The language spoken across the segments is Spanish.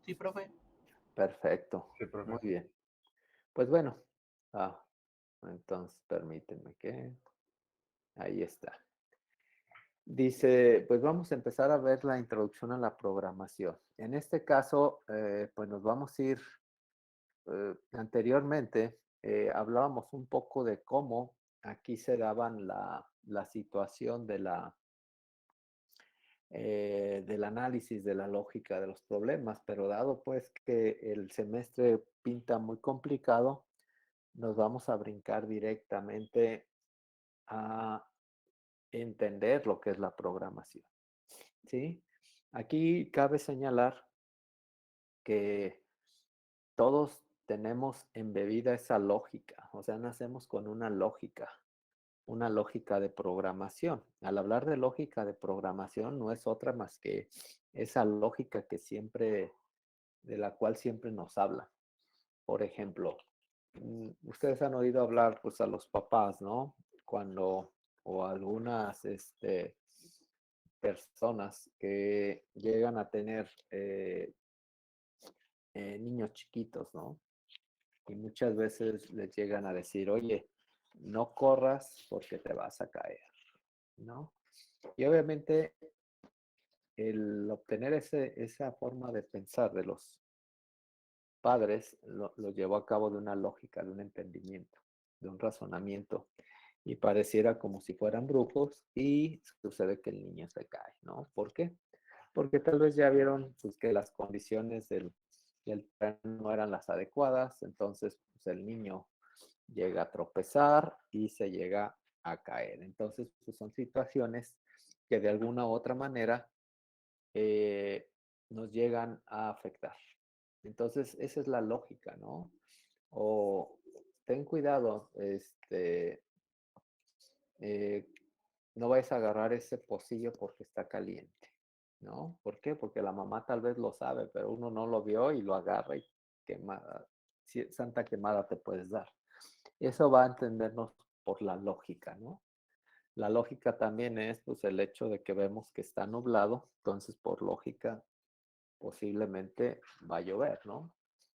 Sí, profe. Perfecto. Sí, profe. Muy bien. Pues bueno, ah, entonces permítanme que ahí está. Dice, pues vamos a empezar a ver la introducción a la programación. En este caso, pues nos vamos a ir, anteriormente hablábamos un poco de cómo aquí se daban la situación de del análisis de la lógica de los problemas, pero dado pues que el semestre pinta muy complicado, nos vamos a brincar directamente a entender lo que es la programación, ¿sí? Aquí cabe señalar que todos tenemos embebida esa lógica, o sea, nacemos con una lógica de programación. Al hablar de lógica de programación, no es otra más que esa lógica que siempre, de la cual siempre nos habla. Por ejemplo, ustedes han oído hablar pues a los papás, ¿no? Cuando, o algunas personas que llegan a tener niños chiquitos, ¿no? Y muchas veces les llegan a decir, oye, no corras porque te vas a caer, ¿no? Y obviamente el obtener esa forma de pensar de los padres lo llevó a cabo de una lógica, de un entendimiento, de un razonamiento, y pareciera como si fueran brujos y sucede que el niño se cae, ¿no? ¿Por qué? Porque tal vez ya vieron pues, que las condiciones del terreno no eran las adecuadas, entonces pues, el niño llega a tropezar y se llega a caer. Entonces, pues, son situaciones que de alguna u otra manera eh, nos llegan a afectar. Entonces, esa es la lógica, ¿no? O ten cuidado, eh, no vayas a agarrar ese pocillo porque está caliente, ¿no? ¿Por qué? Porque la mamá tal vez lo sabe, pero uno no lo vio y lo agarra y quemada, santa quemada te puedes dar. Eso va a entendernos por la lógica, ¿no? La lógica también es pues el hecho de que vemos que está nublado, entonces por lógica posiblemente va a llover, ¿no?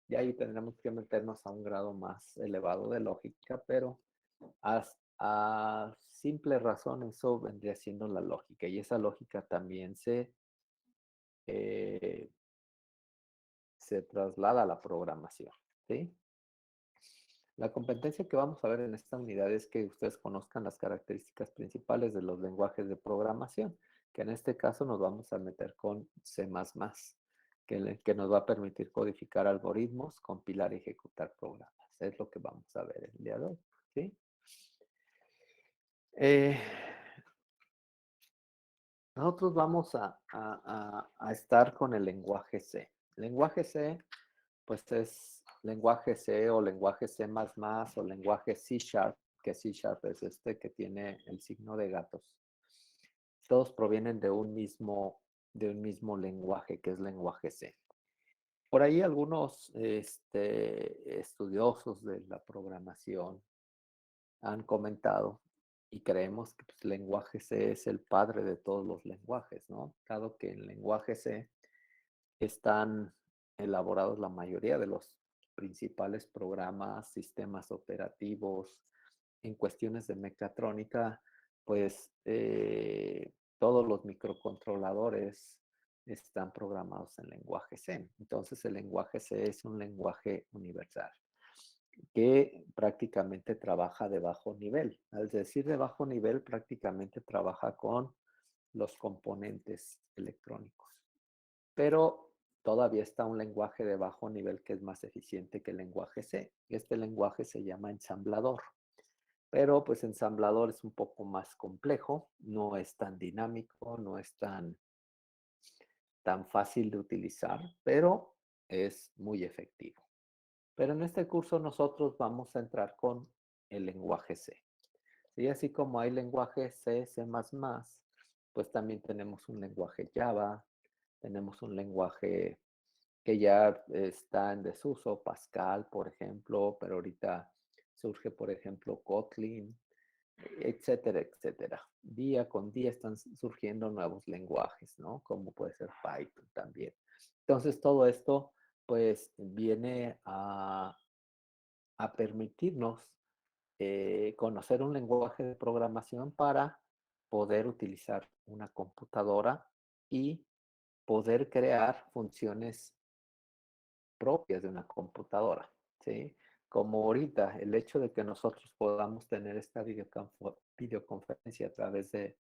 Y ahí tendremos que meternos a un grado más elevado de lógica, pero a simple razón eso vendría siendo la lógica y esa lógica también eh, se traslada a la programación, ¿sí? La competencia que vamos a ver en esta unidad es que ustedes conozcan las características principales de los lenguajes de programación, que en este caso nos vamos a meter con C++, que nos va a permitir codificar algoritmos, compilar y ejecutar programas. Es lo que vamos a ver el día de hoy, ¿sí? Eh, nosotros vamos a estar con el lenguaje C. Lenguaje C, pues es lenguaje C o lenguaje C++ o lenguaje C Sharp, que C Sharp es este que tiene el signo de gatos. Todos provienen de un mismo lenguaje, que es lenguaje C. Por ahí algunos estudiosos de la programación han comentado y creemos que pues, el lenguaje C es el padre de todos los lenguajes, ¿no? Dado que en el lenguaje C están elaborados la mayoría de los principales programas, sistemas operativos. En cuestiones de mecatrónica, pues todos los microcontroladores están programados en lenguaje C. Entonces el lenguaje C es un lenguaje universal que prácticamente trabaja de bajo nivel. Al decir de bajo nivel, prácticamente trabaja con los componentes electrónicos. Pero todavía está un lenguaje de bajo nivel que es más eficiente que el lenguaje C. Este lenguaje se llama ensamblador. Pero pues ensamblador es un poco más complejo, no es tan dinámico, no es tan fácil de utilizar, pero es muy efectivo. Pero en este curso nosotros vamos a entrar con el lenguaje C. Y así como hay lenguaje C, C++, pues también tenemos un lenguaje Java, tenemos un lenguaje que ya está en desuso, Pascal, por ejemplo, pero ahorita surge, por ejemplo, Kotlin, etcétera, etcétera. Día con día están surgiendo nuevos lenguajes, ¿no? Como puede ser Python también. Entonces, todo esto pues viene a permitirnos conocer un lenguaje de programación para poder utilizar una computadora y poder crear funciones propias de una computadora, ¿sí? Como ahorita, el hecho de que nosotros podamos tener esta videoconferencia a través de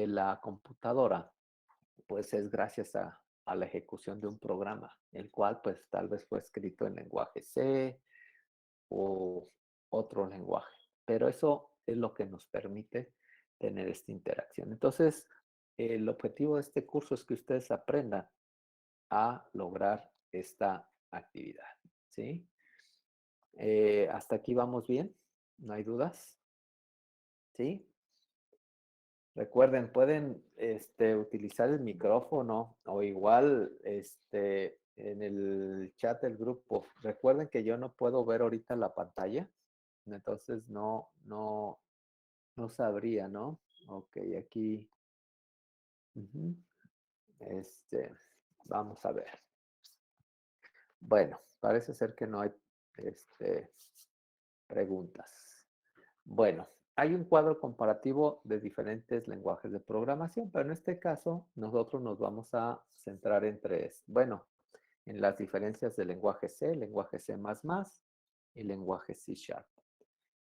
la computadora, pues es gracias a la ejecución de un programa, el cual pues tal vez fue escrito en lenguaje C o otro lenguaje. Pero eso es lo que nos permite tener esta interacción. Entonces, el objetivo de este curso es que ustedes aprendan a lograr esta actividad, ¿sí? Hasta aquí vamos bien, no hay dudas, ¿sí? Recuerden, pueden utilizar el micrófono o igual en el chat del grupo. Recuerden que yo no puedo ver ahorita la pantalla, entonces no sabría, ¿no? Ok, aquí, ujú, este, vamos a ver. Bueno, parece ser que no hay este, preguntas. Bueno, hay un cuadro comparativo de diferentes lenguajes de programación, pero en este caso nosotros nos vamos a centrar en tres. Bueno, en las diferencias del lenguaje C++ y lenguaje C Sharp.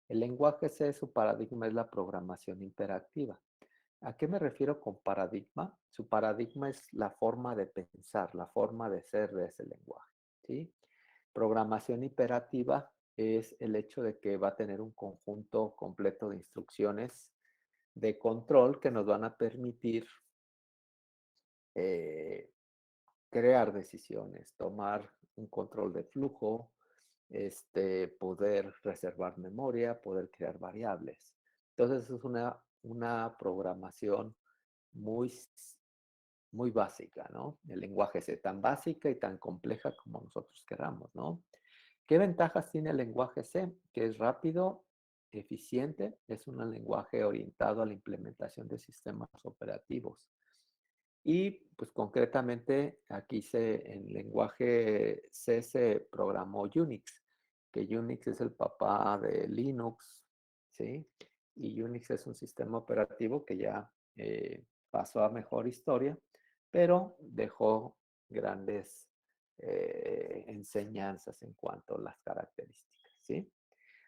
El lenguaje C, su paradigma es la programación imperativa. ¿A qué me refiero con paradigma? Su paradigma es la forma de pensar, la forma de ser de ese lenguaje, ¿sí? Programación imperativa es el hecho de que va a tener un conjunto completo de instrucciones de control que nos van a permitir eh, crear decisiones, tomar un control de flujo, poder reservar memoria, poder crear variables. Entonces es una programación muy, muy básica, ¿no? El lenguaje C, tan básica y tan compleja como nosotros queramos, ¿no? ¿Qué ventajas tiene el lenguaje C? Que es rápido, eficiente, es un lenguaje orientado a la implementación de sistemas operativos. Y pues concretamente aquí en lenguaje C se programó Unix, que Unix es el papá de Linux, ¿sí? Y Unix es un sistema operativo que ya pasó a mejor historia, pero dejó grandes enseñanzas en cuanto a las características, ¿sí?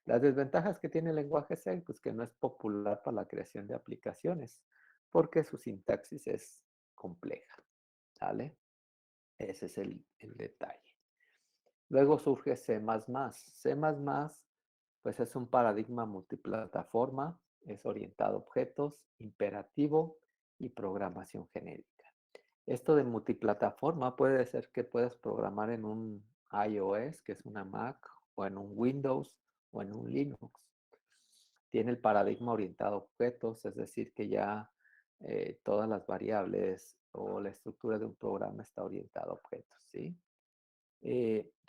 Las desventajas que tiene el lenguaje C, pues que no es popular para la creación de aplicaciones, porque su sintaxis es compleja, ¿vale? Ese es el detalle. Luego surge C++. C++, pues es un paradigma multiplataforma, es orientado a objetos, imperativo y programación genérica. Esto de multiplataforma puede ser que puedas programar en un iOS, que es una Mac, o en un Windows, o en un Linux. Tiene el paradigma orientado a objetos, es decir, que ya todas las variables o la estructura de un programa está orientada a objetos, ¿sí?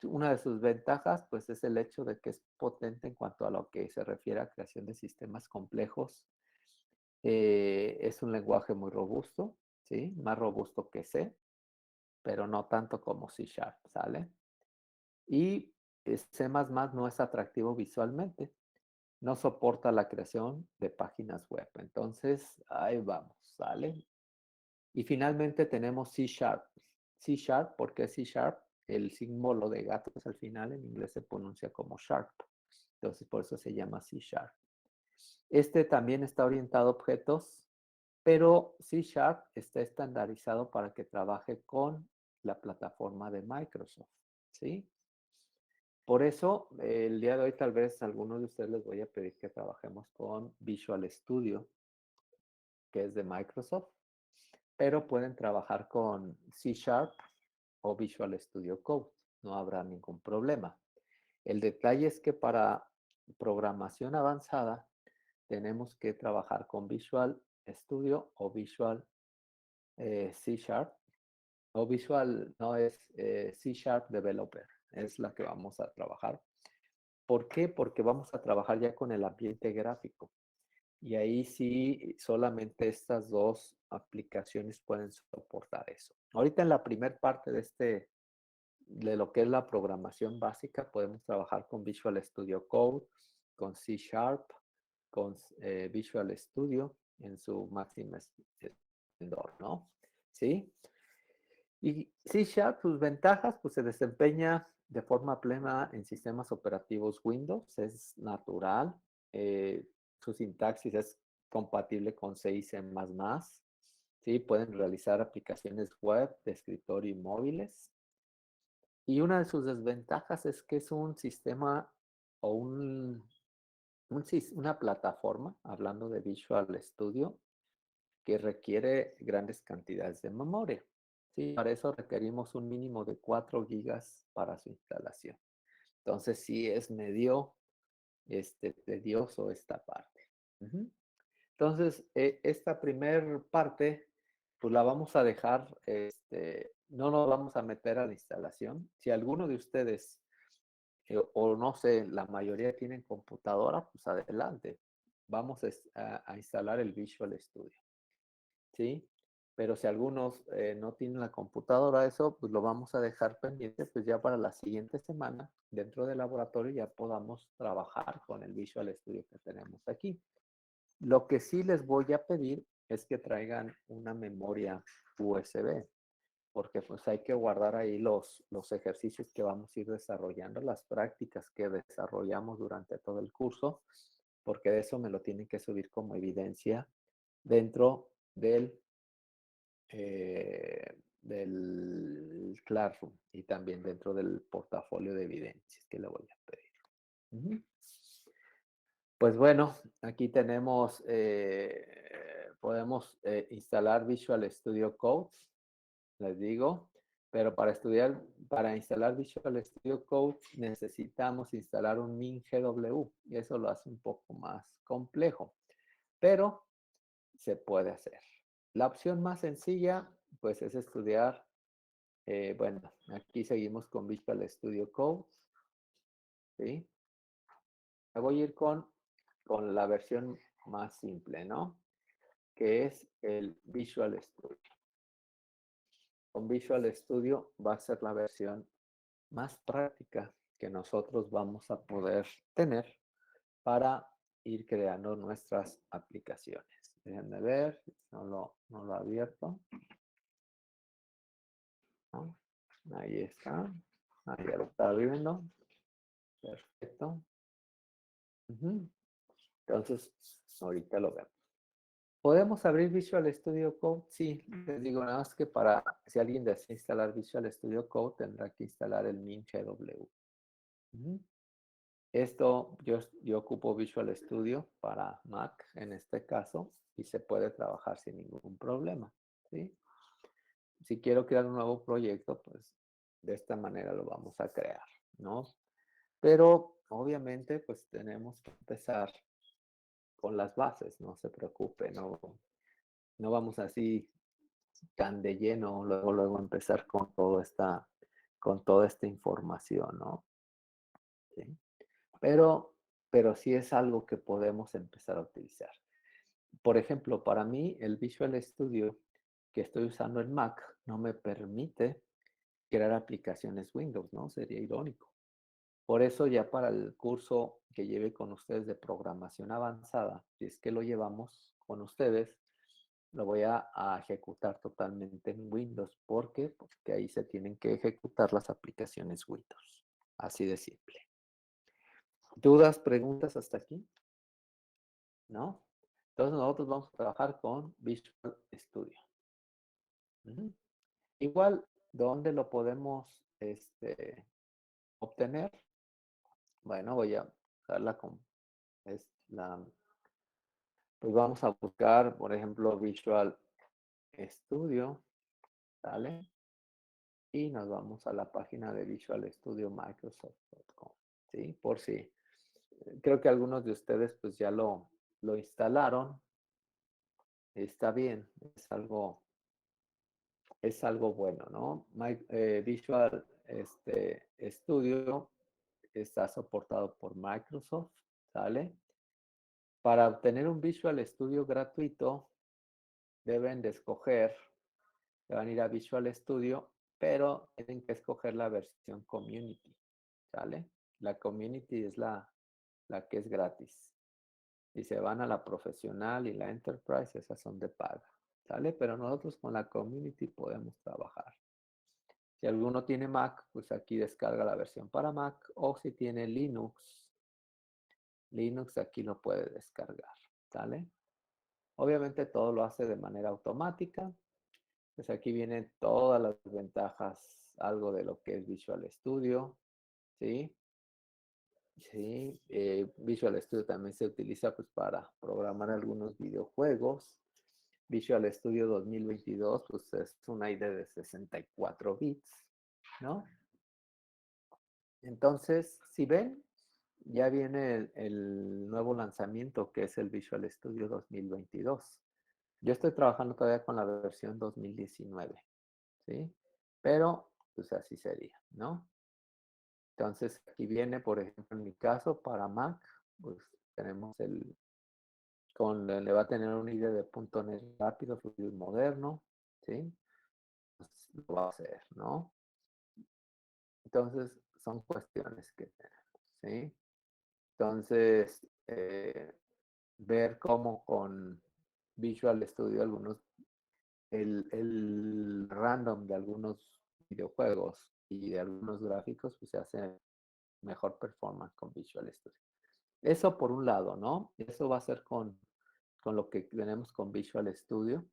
Una de sus ventajas, pues, es el hecho de que es potente en cuanto a lo que se refiere a creación de sistemas complejos. Es un lenguaje muy robusto, ¿sí? Más robusto que C, pero no tanto como C Sharp, ¿sale? Y C++ no es atractivo visualmente, no soporta la creación de páginas web. Entonces, ahí vamos, ¿sale? Y finalmente tenemos C Sharp. C Sharp, ¿por qué C Sharp? El símbolo de gatos al final en inglés se pronuncia como Sharp. Entonces, por eso se llama C Sharp. Este también está orientado a objetos, pero C Sharp está estandarizado para que trabaje con la plataforma de Microsoft, ¿sí? Por eso, el día de hoy tal vez a algunos de ustedes les voy a pedir que trabajemos con Visual Studio, que es de Microsoft, pero pueden trabajar con C Sharp o Visual Studio Code, no habrá ningún problema. El detalle es que para programación avanzada tenemos que trabajar con Visual Studio o Visual C Sharp, o Visual, no es C Sharp Developer, es la que vamos a trabajar. ¿Por qué? Porque vamos a trabajar ya con el ambiente gráfico. Y ahí sí, solamente estas dos aplicaciones pueden soportar eso. Ahorita en la primera parte de lo que es la programación básica, podemos trabajar con Visual Studio Code, con C Sharp, con Visual Studio en su máxima esplendor, ¿no? ¿Sí? Y C Sharp, sus ventajas, pues se desempeña de forma plena en sistemas operativos Windows, es natural, su sintaxis es compatible con C y C++, ¿sí? Pueden realizar aplicaciones web, de escritorio y móviles. Y una de sus desventajas es que es un sistema o una plataforma, hablando de Visual Studio, que requiere grandes cantidades de memoria. Sí, para eso requerimos un mínimo de 4 gigas para su instalación. Entonces sí es medio tedioso esta parte. Ujú. Entonces, esta primer parte, pues la vamos a dejar, no nos vamos a meter a la instalación. Si alguno de ustedes, o no sé, la mayoría tienen computadora, pues adelante. Vamos a instalar el Visual Studio. ¿Sí? Pero si algunos no tienen la computadora, eso pues lo vamos a dejar pendiente, pues ya para la siguiente semana, dentro del laboratorio, ya podamos trabajar con el Visual Studio que tenemos aquí. Lo que sí les voy a pedir es que traigan una memoria USB, porque pues hay que guardar ahí los ejercicios que vamos a ir desarrollando, las prácticas que desarrollamos durante todo el curso, porque eso me lo tienen que subir como evidencia dentro del Classroom y también dentro del portafolio de evidencias que le voy a pedir. Ujú. Pues bueno, aquí tenemos, podemos instalar Visual Studio Code, les digo, pero para instalar Visual Studio Code necesitamos instalar un MinGW y eso lo hace un poco más complejo, pero se puede hacer. La opción más sencilla, pues, es estudiar, bueno, aquí seguimos con Visual Studio Code, ¿sí? Me voy a ir con la versión más simple, ¿no? Que es el Visual Studio. Con Visual Studio va a ser la versión más práctica que nosotros vamos a poder tener para ir creando nuestras aplicaciones. Déjenme ver, no lo abierto. ¿No? Ahí está. Ahí ya lo está viendo. Perfecto. Ujú. Entonces, ahorita lo vemos. ¿Podemos abrir Visual Studio Code? Sí, les digo nada más que si alguien desea instalar Visual Studio Code, tendrá que instalar el MinGW. Ujú. Esto, yo ocupo Visual Studio para Mac en este caso y se puede trabajar sin ningún problema, ¿sí? Si quiero crear un nuevo proyecto, pues de esta manera lo vamos a crear, ¿no? Pero obviamente, pues tenemos que empezar con las bases, no se preocupe, no vamos así tan de lleno, luego empezar con toda esta información, ¿no? ¿Sí? Pero, pero sí es algo que podemos empezar a utilizar. Por ejemplo, para mí el Visual Studio que estoy usando en Mac no me permite crear aplicaciones Windows, ¿no? Sería irónico. Por eso ya para el curso que lleve con ustedes de programación avanzada, si es que lo llevamos con ustedes, lo voy a ejecutar totalmente en Windows. ¿Por qué? Porque ahí se tienen que ejecutar las aplicaciones Windows. Así de simple. ¿Dudas, preguntas hasta aquí? ¿No? Entonces nosotros vamos a trabajar con Visual Studio. Ujú. Igual, ¿dónde lo podemos obtener? Bueno, voy a darla con es la, pues vamos a buscar, por ejemplo, Visual Studio, ¿sale? Y nos vamos a la página de Visual Studio Microsoft.com, ¿sí? Por si, creo que algunos de ustedes pues ya lo instalaron, está bien, es algo bueno, ¿no? Visual Studio está soportado por Microsoft, ¿sale? Para obtener un Visual Studio gratuito, deben de escoger, van a ir a Visual Studio pero tienen que escoger la versión Community, ¿sale? La Community es la que es gratis. Si se van a la profesional y la Enterprise, esas son de paga, ¿sale? Pero nosotros con la Community podemos trabajar. Si alguno tiene Mac, pues aquí descarga la versión para Mac, o si tiene Linux aquí lo puede descargar, ¿sale? Obviamente todo lo hace de manera automática. Pues aquí vienen todas las ventajas, algo de lo que es Visual Studio, ¿sí? Sí, Visual Studio también se utiliza pues para programar algunos videojuegos. Visual Studio 2022 pues es una IDE de 64 bits, ¿no? Entonces, si ven, ya viene el nuevo lanzamiento que es el Visual Studio 2022. Yo estoy trabajando todavía con la versión 2019, ¿sí? Pero, pues así sería, ¿no? Entonces, aquí viene, por ejemplo, en mi caso, para Mac, pues tenemos le va a tener una idea de .NET rápido, fluido y moderno, ¿sí? Pues, lo va a hacer, ¿no? Entonces, son cuestiones que tenemos, ¿sí? Entonces, ver cómo con Visual Studio el random de algunos videojuegos y de algunos gráficos, pues se hace mejor performance con Visual Studio. Eso por un lado, ¿no? Eso va a ser con lo que tenemos con Visual Studio.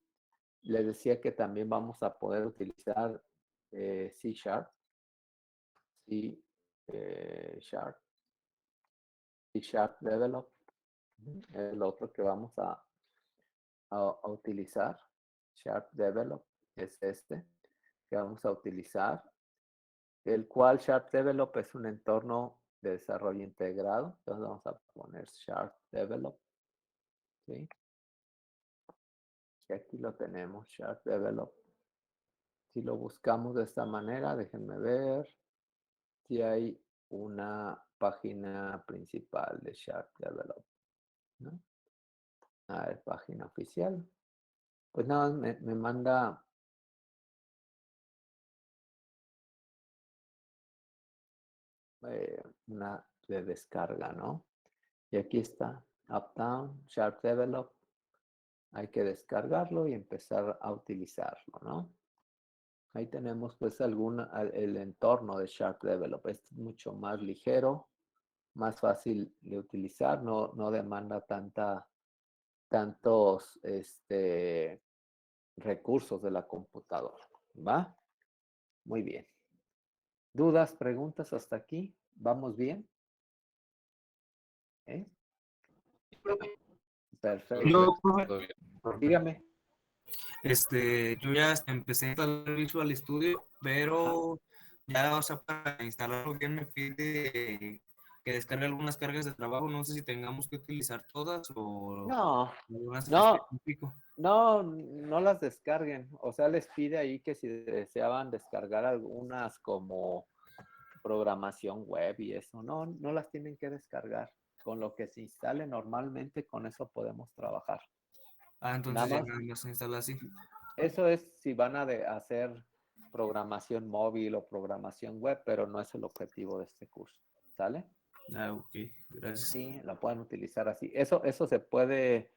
Les decía que también vamos a poder utilizar C Sharp, C Sharp, C Sharp Develop, el otro que vamos a utilizar, Sharp Develop, es este que vamos a utilizar, el cual Sharp Develop es un entorno de desarrollo integrado. Entonces vamos a poner Sharp Develop, ¿sí? Y aquí lo tenemos, Sharp Develop. Si lo buscamos de esta manera, déjenme ver si hay una página principal de Sharp Develop, ¿no? A ver, página oficial. Pues nada, me manda una de descarga, ¿no? Y aquí está, Uptown, Sharp Develop. Hay que descargarlo y empezar a utilizarlo, ¿no? Ahí tenemos pues el entorno de Sharp Develop. Es mucho más ligero, más fácil de utilizar, no demanda tantos recursos de la computadora. ¿Va? Muy bien. ¿Dudas, preguntas hasta aquí? ¿Vamos bien? ¿Eh? Perfecto. Yo, profe, Dígame. yo ya empecé a instalar Visual Studio, Ah, pero ya, o sea, para instalarlo bien me pide que descargue algunas cargas de trabajo. No sé si tengamos que utilizar todas o no, algunas en no, específico. no las descarguen. O sea, les pide ahí que si deseaban descargar algunas como programación web y eso, no las tienen que descargar. Con lo que se instale normalmente, con eso podemos trabajar. Ah, Nada entonces ya más, nada más se instala así. eso es si van a hacer programación móvil o programación web, pero no es el objetivo de este curso. ¿Sale? Ah, ok, gracias. Sí, la pueden utilizar así. Eso se puede,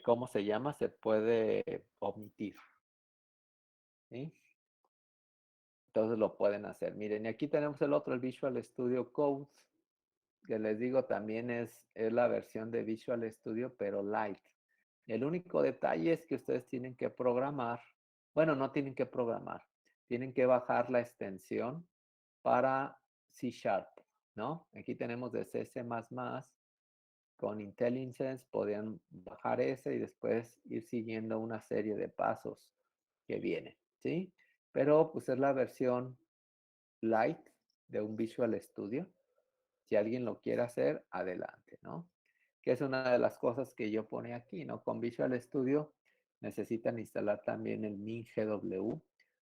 ¿cómo se llama? Se puede omitir, ¿sí? Entonces lo pueden hacer. Miren, y aquí tenemos el otro, el Visual Studio Code, que les digo también es la versión de Visual Studio, pero light. El único detalle es que ustedes tienen que programar, bueno, no tienen que programar, tienen que bajar la extensión para C Sharp, ¿no? Aquí tenemos de C++, con IntelliSense podían bajar ese y después ir siguiendo una serie de pasos que vienen, ¿sí? Pero pues es la versión light de un Visual Studio. Si alguien lo quiere hacer, adelante, ¿no? Que es una de las cosas que yo pone aquí, ¿no? Con Visual Studio necesitan instalar también el MinGW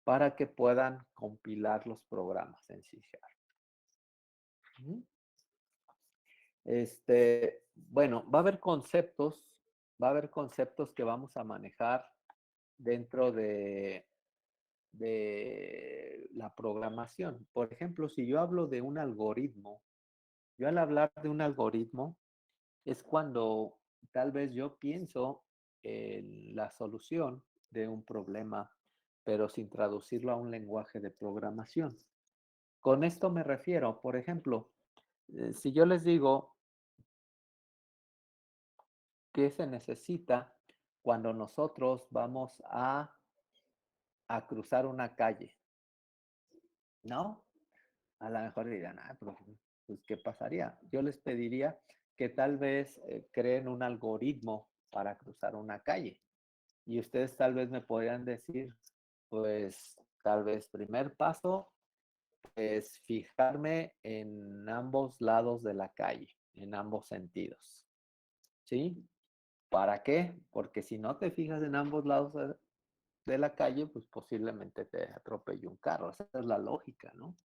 para que puedan compilar los programas en C Sharp. Bueno, va a haber conceptos que vamos a manejar dentro de la programación. Por ejemplo, si yo hablo de un algoritmo, yo al hablar de un algoritmo es cuando tal vez yo pienso en la solución de un problema, pero sin traducirlo a un lenguaje de programación. Con esto me refiero, por ejemplo, si yo les digo qué se necesita cuando nosotros vamos a cruzar una calle, ¿no? A lo mejor dirán, ah, pero, pues, ¿qué pasaría? Yo les pediría que tal vez creen un algoritmo para cruzar una calle. Y ustedes tal vez me podrían decir, pues, tal vez primer paso es fijarme en ambos lados de la calle, en ambos sentidos. ¿Sí? ¿Para qué? Porque si no te fijas en ambos lados de la calle, pues posiblemente te atropelle un carro. Esa es la lógica, ¿no?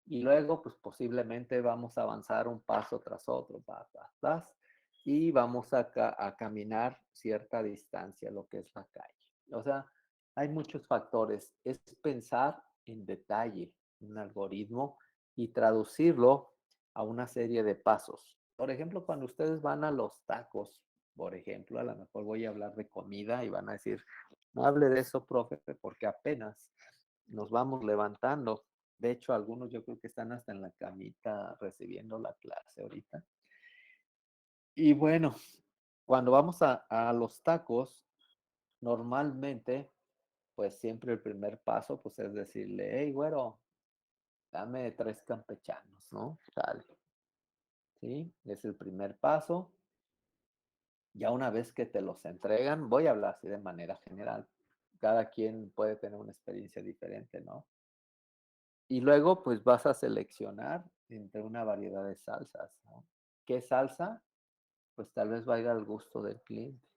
Y luego, pues posiblemente vamos a avanzar un paso tras otro, y vamos a caminar cierta distancia, lo que es la calle. O sea, hay muchos factores. Es pensar en detalle un algoritmo y traducirlo a una serie de pasos. Por ejemplo, cuando ustedes van a los tacos, por ejemplo, a lo mejor voy a hablar de comida y van a decir, no hable de eso, profe, porque apenas nos vamos levantando. De hecho, algunos yo creo que están hasta en la camita recibiendo la clase ahorita. Y bueno, cuando vamos a los tacos, normalmente, pues siempre el primer paso, pues es decirle, hey, güero, dame 3 campechanos, ¿no? Dale. ¿Sí? Es el primer paso. Ya una vez que te los entregan, voy a hablar así de manera general. Cada quien puede tener una experiencia diferente, ¿no? Y luego, pues vas a seleccionar entre una variedad de salsas, ¿no? ¿Qué salsa? Pues tal vez vaya al gusto del cliente.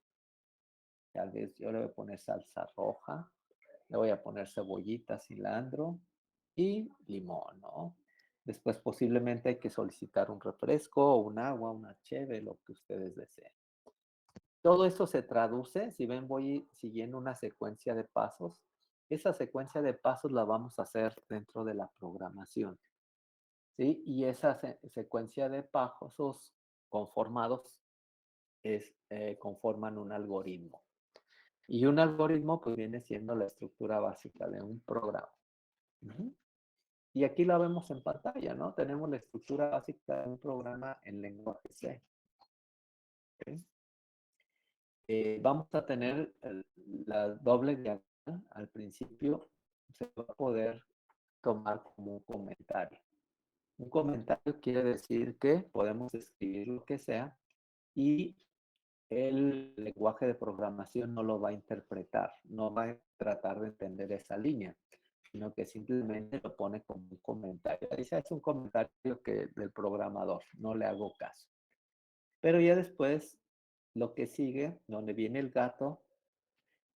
Tal vez yo le voy a poner salsa roja, le voy a poner cebollita, cilantro y limón, ¿no? Después posiblemente hay que solicitar un refresco, un agua, una cheve, lo que ustedes deseen. Todo esto se traduce, si ven, voy siguiendo una secuencia de pasos. Esa secuencia de pasos la vamos a hacer dentro de la programación, ¿sí? Y esa secuencia de pasos conformados conforman un algoritmo. Y un algoritmo pues viene siendo la estructura básica de un programa. Ujú. Y aquí la vemos en pantalla, ¿no? Tenemos la estructura básica de un programa en lenguaje C. ¿Okay? Vamos a tener la doble diagonal. Al principio se va a poder tomar como un comentario. Un comentario quiere decir que podemos escribir lo que sea y el lenguaje de programación no lo va a interpretar, no va a tratar de entender esa línea, sino que simplemente lo pone como un comentario. Dice, es un comentario del programador, no le hago caso. Pero ya después, lo que sigue, donde viene el gato,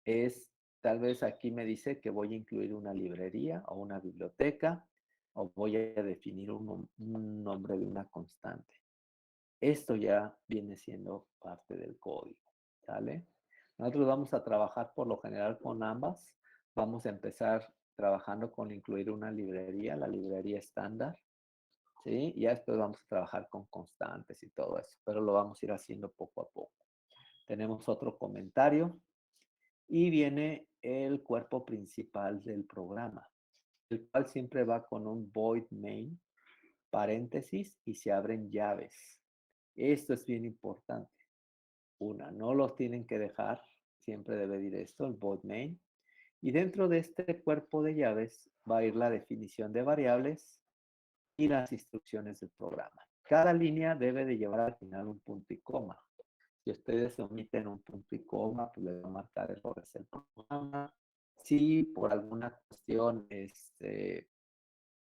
es, tal vez aquí me dice que voy a incluir una librería o una biblioteca, o voy a definir un nombre de una constante. Esto ya viene siendo parte del código, ¿sale? Nosotros vamos a trabajar por lo general con ambas. Vamos a empezar trabajando con incluir una librería, la librería estándar, ¿sí? Y ya después vamos a trabajar con constantes y todo eso, pero lo vamos a ir haciendo poco a poco. Tenemos otro comentario y viene el cuerpo principal del programa, el cual siempre va con un void main, paréntesis, y se abren llaves. Esto es bien importante. Una, no los tienen que dejar, siempre debe ir esto, el void main. Y dentro de este cuerpo de llaves va a ir la definición de variables y las instrucciones del programa. Cada línea debe de llevar al final un punto y coma. Si ustedes omiten un punto y coma, pues les va a marcar errores el programa. Si por alguna cuestión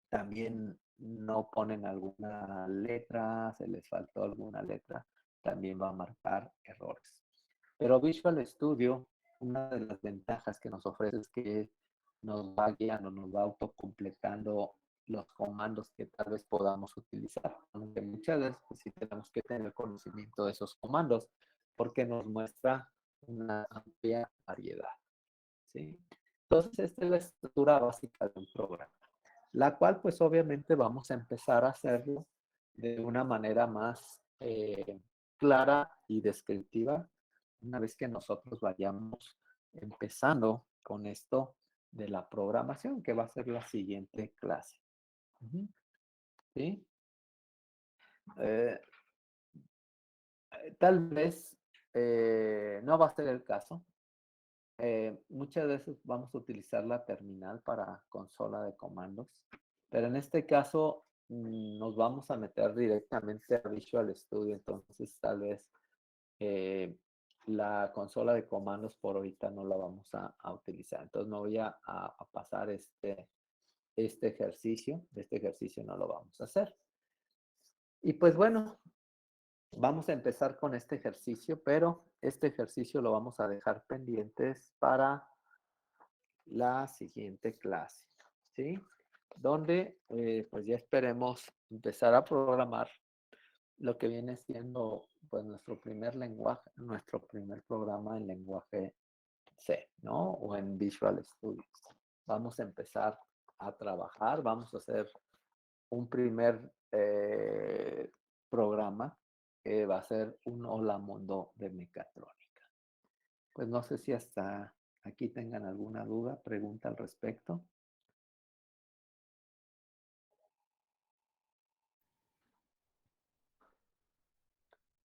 también no ponen alguna letra, se les faltó alguna letra, también va a marcar errores. Pero Visual Studio, una de las ventajas que nos ofrece es que nos va guiando, nos va autocompletando los comandos que tal vez podamos utilizar. Aunque muchas veces pues, sí tenemos que tener conocimiento de esos comandos porque nos muestra una amplia variedad. ¿Sí? Entonces, esta es la estructura básica de un programa, la cual pues obviamente vamos a empezar a hacerlo de una manera más clara y descriptiva una vez que nosotros vayamos empezando con esto de la programación, que va a ser la siguiente clase. ¿Sí? Eh, Tal vez no va a ser el caso. Muchas veces vamos a utilizar la terminal para consola de comandos, pero en este caso nos vamos a meter directamente a Visual Studio, entonces tal vez la consola de comandos por ahorita no la vamos a utilizar. Entonces me voy a pasar este ejercicio. Este ejercicio no lo vamos a hacer. Y pues bueno, vamos a empezar con este ejercicio, pero este ejercicio lo vamos a dejar pendientes para la siguiente clase, ¿sí? Donde pues ya esperemos empezar a programar lo que viene siendo pues nuestro primer lenguaje, nuestro primer programa en lenguaje C, ¿no? O en Visual Studio. Vamos a empezar a trabajar, vamos a hacer un primer programa que va a ser un Hola Mundo de Mecatrónica. Pues no sé si hasta aquí tengan alguna duda, pregunta al respecto.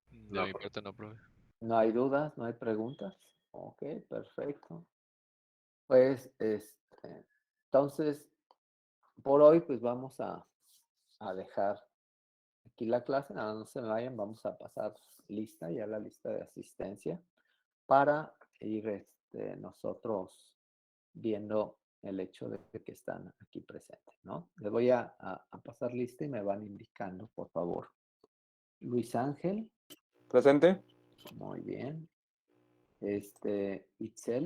De mi parte no, profe. No hay dudas, no hay preguntas. Ok, perfecto. Pues, entonces, por hoy, pues vamos a dejar aquí la clase, nada, no se me vayan, vamos a pasar lista, ya la lista de asistencia, para ir nosotros viendo el hecho de que están aquí presentes, ¿no? Les voy a pasar lista y me van indicando, por favor. Luis Ángel. Presente. Muy bien. Itzel.